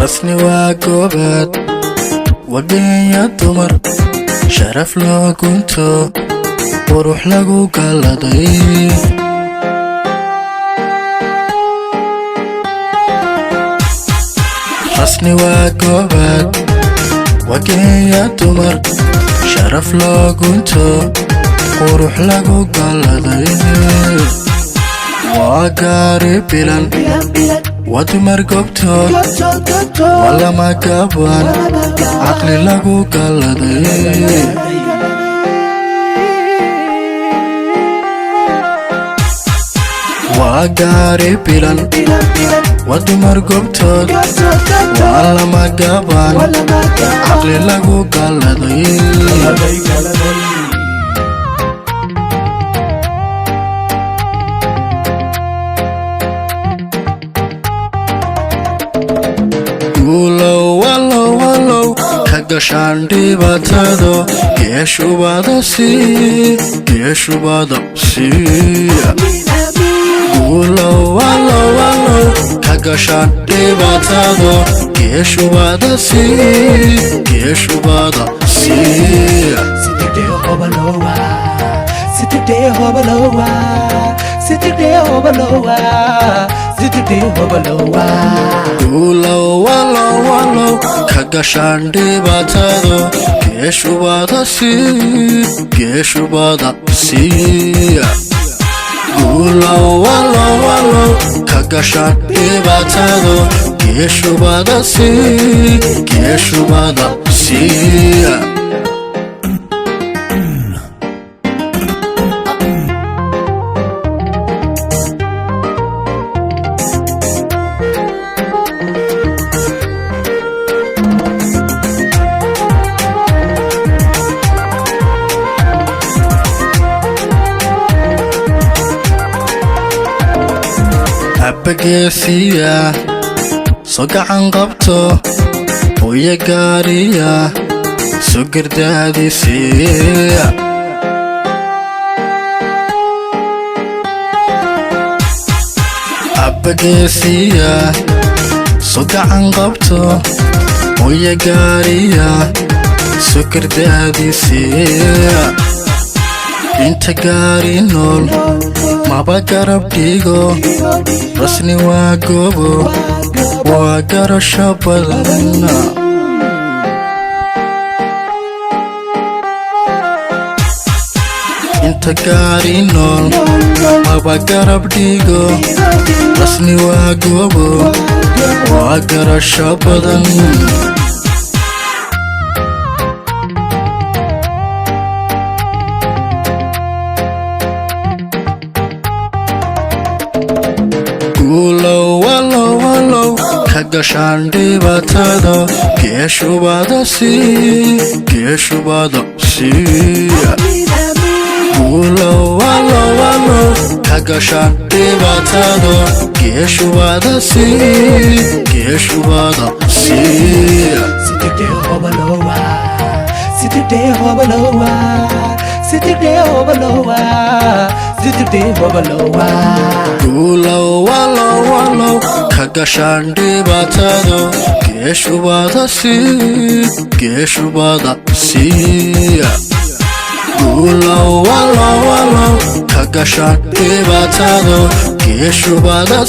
rasni waa goobaad wadanya dumar sharaf loo gunto qurux lagu galaday rasni waa goobaad wadanya dumar sharaf loo gunto qurux lagu galaday waa gaari bilan wadumar gobtood walama gaban caqli lagu galaday waa gaari bilan wadumar gobtood walama gaban caqli lagu galaday walow kagashaan dhibaatado geeshubada walow kagashaan dhibaatado geeshubada walow kagashaan dhibaatado geeshubada walow kagashaan dhibaatado geeshubada abageesiya soo gacan qabto hooya gaariya soo gardaadisiya abageesiya soo gacan qabto hooya gaariya soo gardaadisiya inta gaari nool maba garab dhigo rasni waa goobo waa garasho badan inta gaari nool maba garab dhigo rasni waa goobo waa garasho badan walow kagashaan dhibaatado geeshubada walow kagashaan dhibaatado geeshubada walow kagashaan dhibaatado geeshubada walow kagashaan dhibaatado geeshubada